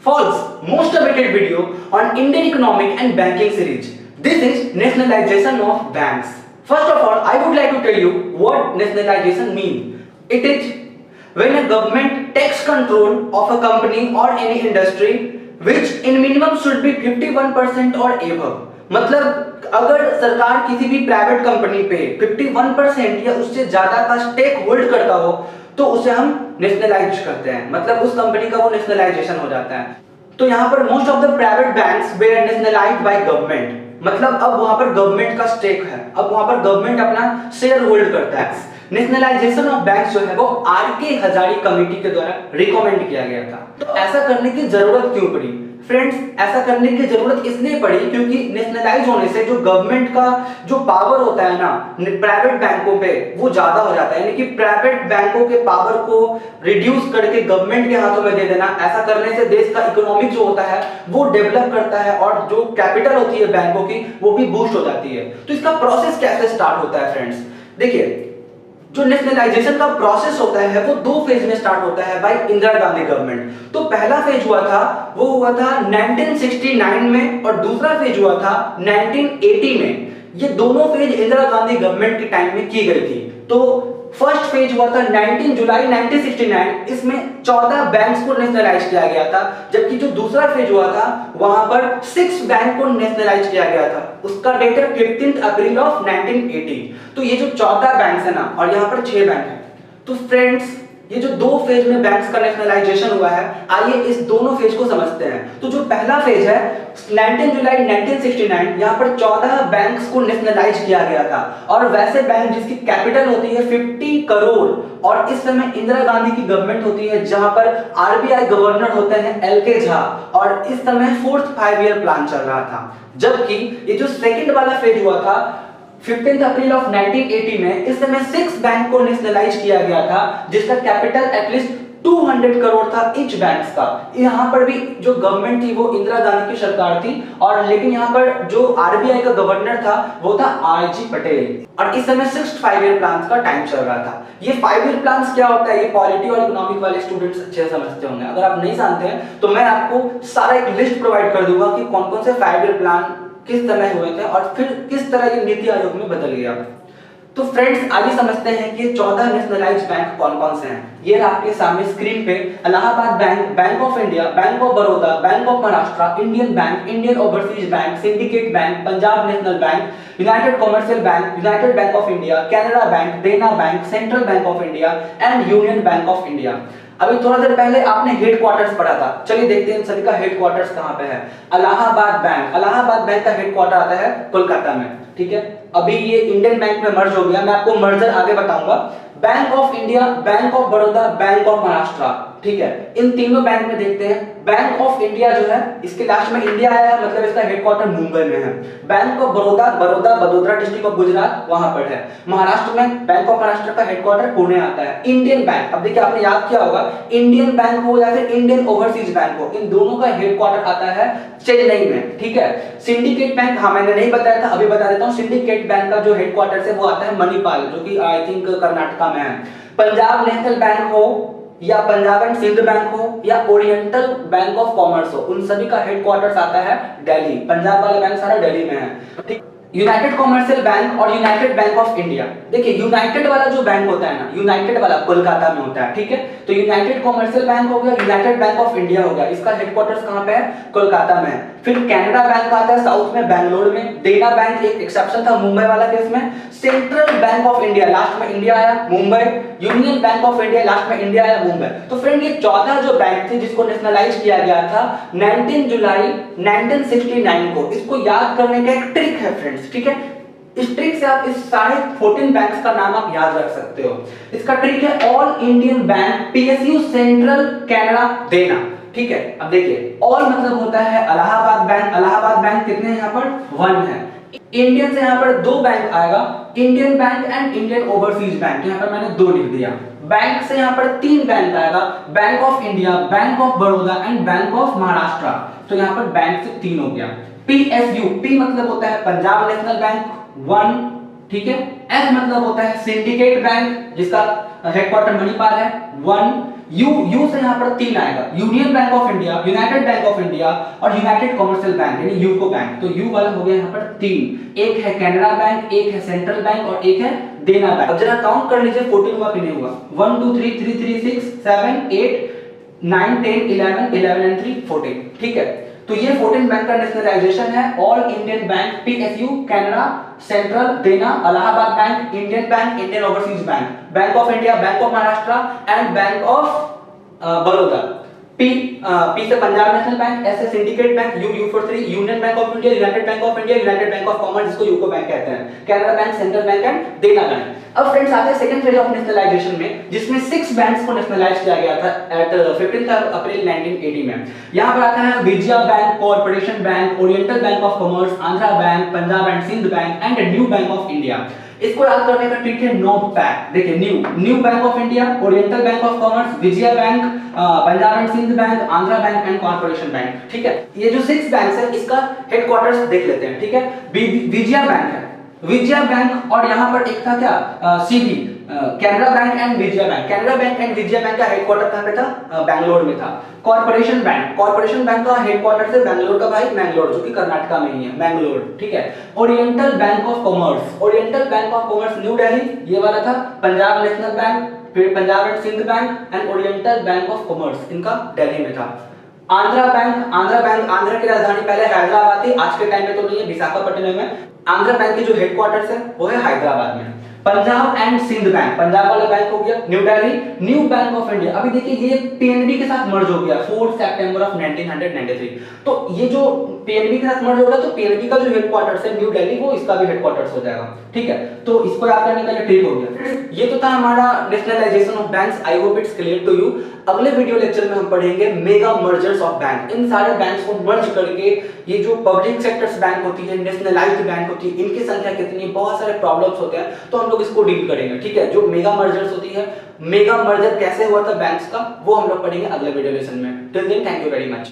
False, most awaited video on Indian economic and banking series. This is nationalization of banks. First of all, I would like to tell you what nationalization means. It is when a government takes control of a company or any industry which in minimum should be 51% or above. मतलब अगर सरकार किसी भी private company पे 51% या उससे ज्यादा का स्टेक होल्ड करता हो तो उसे हम नेशनलाइज करते हैं, मतलब उस कंपनी का वो नेशनलाइजेशन हो जाता है। तो यहाँ पर most of the private banks were nationalized by government, मतलब अब वहां पर गवर्नमेंट का स्टेक है, अब वहां पर गवर्नमेंट अपना शेयर होल्ड करता है। नेशनलाइजेशन ऑफ बैंक्स जो है वो आर.के. हजारी कमेटी के द्वारा रिकमेंड किया गया था। तो ऐसा करने की जरूरत क्यों पड़ी फ्रेंड्स? ऐसा करने की जरूरत इसलिए पड़ी क्योंकि नेशनलाइज होने से जो गवर्नमेंट का जो पावर होता है ना प्राइवेट बैंकों पे वो ज्यादा हो जाता है, यानी कि प्राइवेट बैंकों के पावर को रिड्यूस करके गवर्नमेंट के हाथों में दे देना। ऐसा करने से देश का इकोनॉमिक जो होता है वो डेवलप करता है और जो कैपिटल होती है बैंकों की वो भी बूस्ट हो जाती है। तो इसका प्रोसेस कैसे स्टार्ट होता है फ्रेंड्स? देखिए, जो नेशनलाइजेशन का प्रोसेस होता है वो दो फेज में स्टार्ट होता है बाय इंदिरा गांधी गवर्नमेंट। तो पहला फेज हुआ था 1969 में और दूसरा फेज हुआ था 1980 में। ये दोनों फेज इंदिरा गांधी गवर्नमेंट के टाइम में की गई थी। तो फर्स्ट फेज हुआ था 19 जुलाई 1969, इसमें 14 बैंक्स को नेशनलाइज किया गया था, जबकि जो दूसरा फेज हुआ था वहां पर 6 बैंक को नेशनलाइज किया गया था। उसका डेट है 15 अप्रैल ऑफ 1980। तो ये जो 14 बैंक्स है ना और यहाँ पर 6 बैंक है, तो फ्रेंड्स ये जो दो फेज में बैंक्स का नेशनलाइजेशन हुआ है, आइए इस दोनों फेज को समझते हैं। तो जो पहला फेज है 19 जुलाई 1969, यहाँ पर 14 बैंक्स को नेशनलाइज किया गया था और वैसे बैंक जिसकी कैपिटल होती है 50 करोड़ और इस समय इंदिरा गांधी की गवर्नमेंट होती है जहां पर आरबीआई गवर्नर होते हैं एल.के. झा और इस समय 4th 5 ईयर प्लान चल रहा था। जबकि ये जो सेकंड वाला फेज हुआ था 15 अप्रैल ऑफ 1980 में, इस समय 6 बैंक को नेशनलाइज किया गया था जिसका कैपिटल एटलीस्ट 200 करोड़ था ईच बैंक्स का। यहाँ पर भी जो गवर्नमेंट थी वो इंदिरा गांधी की सरकार थी और लेकिन यहाँ पर जो आरबीआई का गवर्नर था वो था आर.जी. पटेल और इस समय 6th 5 ईयर प्लान का टाइम चल रहा था। ये 5 ईयर प्लान क्या होता है ये पॉलिटी और इकोनॉमिक वाले स्टूडेंट्स अच्छे से समझते होंगे। अगर आप नहीं जानते हैं तो मैं आपको सारा एक लिस्ट प्रोवाइड कर दूंगा कि कौन कौन से 5 ईयर प्लान किस समय हुए थे और फिर किस तरह ये नीति आयोग में बदल गया। तो फ्रेंड्स आइए समझते हैं कि 14 नेशनलाइज्ड बैंक कौन कौन से हैं। ये आपके सामने स्क्रीन पे Allahabad bank, bank of India, bank of Baroda, bank of Maharashtra, Indian bank, Indian overseas bank, syndicate bank, Punjab national bank, united commercial bank, united bank of India, Canara bank, Dena bank, central bank of India and union bank of India. अभी थोड़ा देर पहले आपने headquarters पढ़ा था, चलिए देखते हैं सभी का हेडक्वार्टर्स कहाँ पे है। इलाहाबाद बैंक का हेडक्वार्टर आता है कोलकाता में, ठीक है। अभी ये इंडियन बैंक में मर्ज हो गया, मैं आपको मर्जर आगे बताऊंगा। Bank of India, bank of Baroda, bank of Maharashtra, ठीक है। इन तीनों बैंक में देखते हैं। बैंक ऑफ इंडिया जो है इसके लास्ट में इंडिया आया है, मतलब इसका हेडक्वार्टर मुंबई में है। Bank of Baroda, Vadodara district of Gujarat वहां पर है। महाराष्ट्र में बैंक ऑफ महाराष्ट्र का हेडक्वार्टर पुणे आता है। इंडियन बैंक, अब देखिए आपने याद किया होगा, इंडियन बैंक हो या फिर इंडियन ओवरसीज बैंक हो, इन दोनों का हेडक्वार्टर आता है चेन्नई में, ठीक है। सिंडिकेट बैंक, हाँ मैंने नहीं बताया था, अभी बता देता हूँ। सिंडिकेट बैंक का जो हेडक्वार्टर है वो आता है मणिपाल, जो कि आई थिंक कर्नाटका में है। पंजाब नेशनल बैंक हो या पंजाब एंड सिंध बैंक हो या ओरिएंटल बैंक ऑफ कॉमर्स हो, उन सभी का हेडक्वार्टर्स आता है दिल्ली। पंजाब वाला बैंक सारा दिल्ली में है, ठीक। यूनाइटेड कमर्शियल बैंक और यूनाइटेड बैंक ऑफ इंडिया, देखिए यूनाइटेड वाला जो बैंक होता है ना, यूनाइटेड वाला कोलकाता में होता है, ठीक है। तो यूनाइटेड कमर्शियल बैंक हो गया, यूनाइटेड बैंक ऑफ इंडिया हो गया, इसका हेडक्वार्टर्स कहाँ पे है? कोलकाता में। फिर कैनरा बैंक आता है साउथ में, बैंगलोर में। देना बैंक एक एक्सेप्शन था मुंबई वाला केस में। Central bank of India, last में इंडिया आया, Mumbai. Union bank of India, last में इंडिया आया, मुंबई। तो फ्रेंड ये 14 जो बैंक थे जिसको नेशनलाइज किया गया था 19 जुलाई 1969 को, इसको याद करने का एक ट्रिक है फ्रेंड्स, ठीक है। इस ट्रिक से आप इस सारे 14 बैंक्स का नाम आप याद रख सकते हो। इसका ट्रिक है all Indian bank, PSU, central, Canara, देना, ठीक है। अब देखिए ऑल मतलब होता है इलाहाबाद बैंक। इलाहाबाद बैंक कितने हैं यहाँ पर? 1 है। इंडियन से यहाँ पर 2 बैंक आएगा, Indian bank and Indian overseas bank, यहाँ पर मैंने 2 लिख दिया। बैंक से यहाँ पर 3 बैंक आएगा, bank of India, bank of Baroda and bank of Maharashtra. तो यहाँ पर बैंक से 3 हो गया। पीएसयू, पी मतलब होता है पंजाब नेशनल बैंक, 1, ठीक है। एस मतलब होता है सिंडिकेट बैंक जिसका हेडक्वार्टर मणिपाल है, 1। यू से यहाँ पर 3 आएगा, union bank of India, united bank of India और यूनाइटेड कमर्शियल बैंक यानी यूको बैंक। तो यू वाला हो गया यहाँ पर 3, एक है कैनरा बैंक, एक है सेंट्रल बैंक और एक है देना बैंक। अब जरा काउंट कर लीजिए 14 हुआ कि नहीं हुआ। 1 2 3 3 3 6 7 8 9 10 11 11 एंड 3 14। ठीक है, तो ये 14 बैंक का नेशनलाइजेशन है। All Indian bank, PSU, Canara, central, Dena, Allahabad bank, Indian bank, Indian overseas bank, bank of India, bank of Maharashtra and bank of Baroda. P से पंजाब नेशनल बैंक, एस से syndicate bank, U for 3 union bank of India, united bank of India, united bank of commerce जिसको UCO bank कहते हैं, Canara bank, central bank and Dena bank. अब friends आते हैं second phase of nationalisation में, जिसमें 6 banks को नेशनलाइज किया गया था एट 15 अप्रैल 1980 में। यहां पर आता है Vijaya bank, corporation bank, oriental bank of commerce, Andhra bank, Punjab and Sindh bank and new bank of India. इसको याद करने का ट्रिक है नोट पैक। देखिए new bank of India, oriental bank of commerce, Vijaya bank, Punjab and Sindh bank, Andhra bank and corporation bank. ठीक है, ये जो 6 बैंक्स है इसका हेडक्वार्टर्स देख लेते हैं। ठीक है, विजया बैंक है, विजया बैंक, और यहाँ पर एक था क्या CB, Canara bank and Vijaya bank. Canara bank and Vijaya bank का हेडक्वार्टर कहाँ पे था? बैंगलोर में था। कॉर्पोरेशन बैंक का हेडक्वार्टर से बैंगलोर का भाई मैंगलोर, जो कि कर्नाटका में ही है, मैंगलोर। ठीक है, oriental bank of commerce, oriental bank of commerce New Delhi, ये वाला था। पंजाब नेशनल बैंक, फिर Punjab and Sindh bank and oriental bank of commerce इनका दिल्ली में था। आंध्रा बैंक, आंध्रा की राजधानी पहले हैदराबाद थी, आज के टाइम में तो नहीं है, विशाखापट्टनम में। आंध्रा बैंक की जो हेडक्वार्टर्स है वो है हैदराबाद में। पंजाब एंड सिंध बैंक, पंजाब वाला बैंक हो गया new Delhi. New bank of India, अभी देखिए ये पीएनबी के साथ मर्ज हो गया 4 सितंबर ऑफ 1993। तो ये जो पीएनबी के साथ मर्ज हो गया तो पीएनबी का जो हेडक्वार्टर्स है न्यू दिल्ली, वो इसका भी हेडक्वार्टर्स हो जाएगा। ठीक है, तो इसको याद करने का ये ट्रिक हो गया। ये तो था हमारा nationalization of banks. I hope it's clear to you. अगले वीडियो लेक्चर में हम पढ़ेंगे मेगा मर्जर्स ऑफ बैंक। इन सारे बैंक्स को मर्ज करके ये जो पब्लिक सेक्टर्स बैंक होती है, नेशनलाइज्ड बैंक होती है, इनकी संख्या कितनी, बहुत सारे प्रॉब्लम्स होते हैं, तो हम लोग इसको डील करेंगे। ठीक है, जो मेगा मर्जर्स होती है, मेगा मर्जर कैसे हुआ था बैंक्स का, वो हम लोग पढ़ेंगे अगले वीडियो लेसन में। Till then thank you very much.